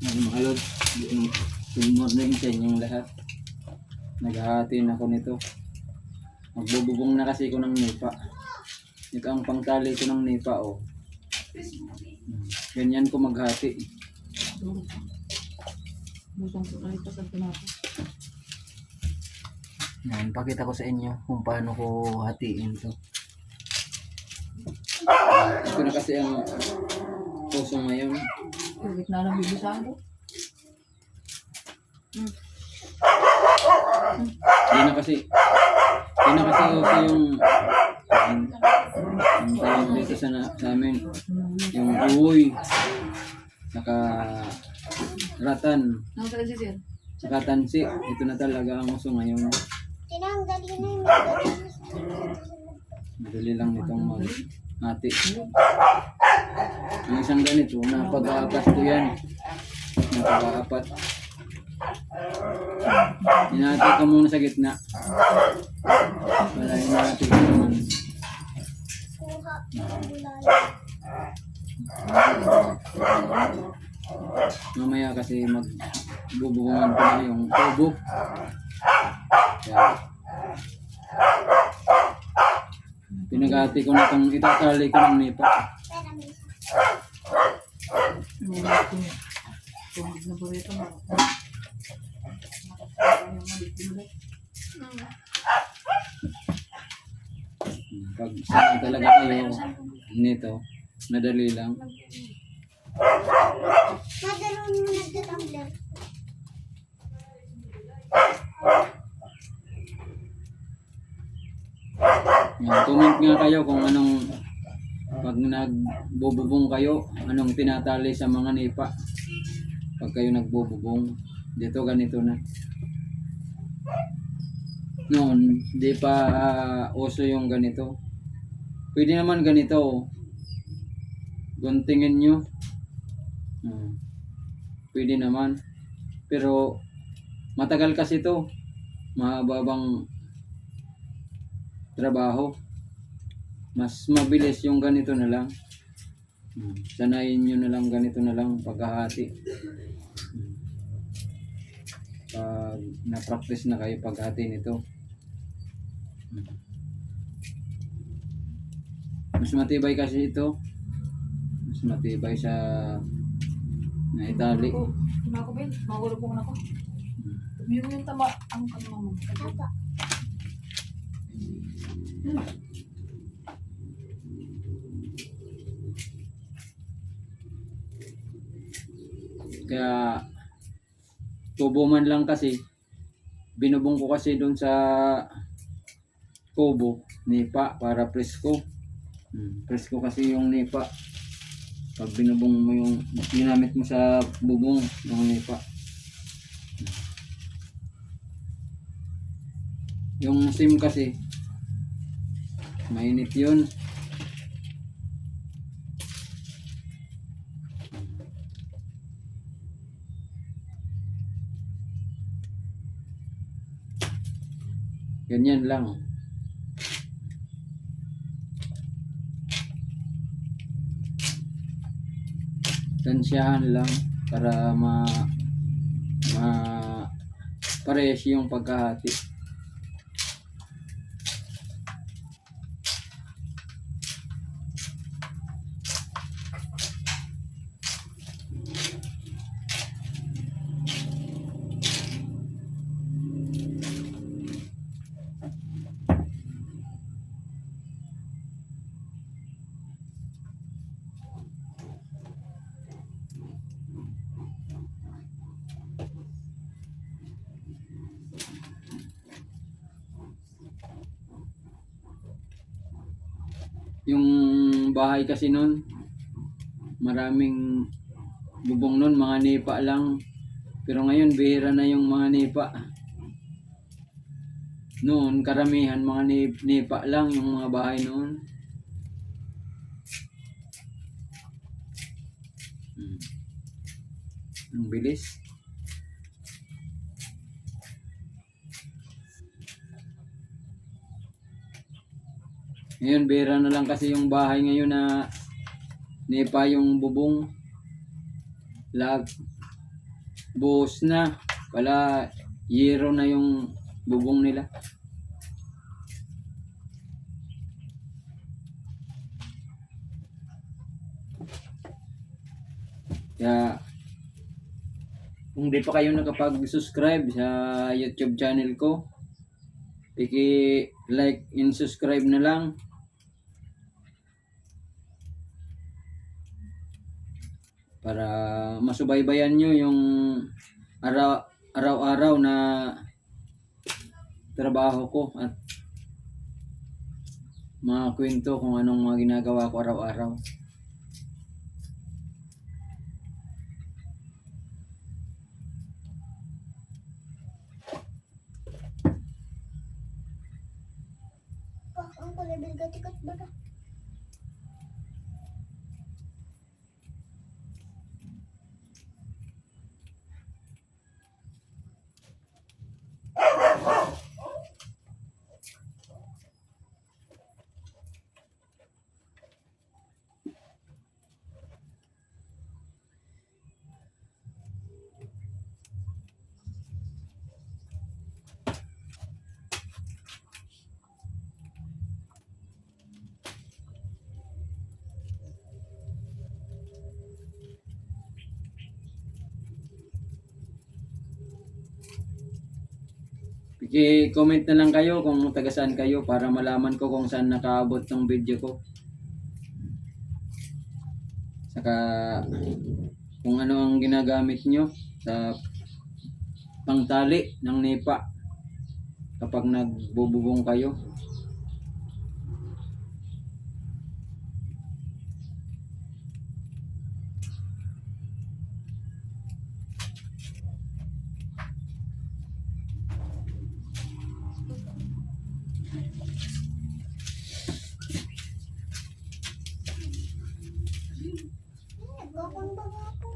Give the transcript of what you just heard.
Mga lods, good morning sa inyong lahat. Naghahati na ako nito. Magbububong na kasi ko ng nipa. Ito ang pangtali ko ng nipa, oh. Ganyan ko maghati. Yan, pakita ko sa inyo kung paano ko hatiin ito. Ito na kasi ang puso ngayon. Ulit na lang bibisahan ko. Hindi na kasi uso yung tawag dito sa amin, yung uwoy, saka ratan, Nasa kasi sir. saka tansi. Ito na talaga ang uso ngayon. Tinanggalin na yung Madali lang nitong maghati. Ang isang ganito, napag-aapat ko yan. Napag-aapat. Hinati ka muna sa gitna. Wala, hinati ka naman. kuha ng gulay. Mamaya kasi magbubungan ko na yung tubo. Kaya, pinagati ko na itong itatali ko ng nipa. Pero may isa. Tungkol na burrito mo. Pag saan talaga kayo nito, madali lang. Madalon mo nagtatangler. Yan, comment nga kayo kung anong, pag nagbububong kayo, anong tinatali sa mga nipa. Pag kayo nagbububong, dito ganito na. Noon, di pa uso yung ganito. Pwede naman ganito. Guntingin nyo. Pwede naman. Pero matagal kasi to. Mahababang trabaho. Mas mabilis yung ganito na lang. Sanayin nyo na lang ganito na lang paghahati. Pag na-practice na kayo paghati nito. Mas matibay kasi ito. Mas matibay sa na itali. Ako Ben, mahulog po na ako. Yung tama ang kanong mo. Apa? Kaya kubo man lang kasi binubong ko kasi doon sa kubo nipa para presko. Presko kasi yung nipa. Pag binubong mo yung ginamit mo sa bubong yung nipa. Yung sim kasi mainit yun. Ganyan lang. Tansyahan lang para parehas yung pagkahati. Yung bahay kasi nun, maraming bubong nun, mga nipa lang. Pero ngayon, bihira na yung mga nipa. Noon, karamihan mga nipa lang yung mga bahay noon. Ang bilis. Ngayon, bihira na lang kasi yung bahay ngayon na nipa yung bubong. buhos na. Wala, zero na yung bubong nila. Kaya, kung di pa kayo nakapag-subscribe sa YouTube channel ko, like and subscribe na lang. Para masubaybayan nyo yung araw-araw na trabaho ko at mga kwento kung anong mga ginagawa ko araw-araw. Pak, ang kulay bilgatikat ba na? I-comment na lang kayo kung taga saan kayo para malaman ko kung saan nakaabot ng video ko. Saka kung ano ang ginagamit nyo sa pangtali ng nipa kapag nagbububong kayo.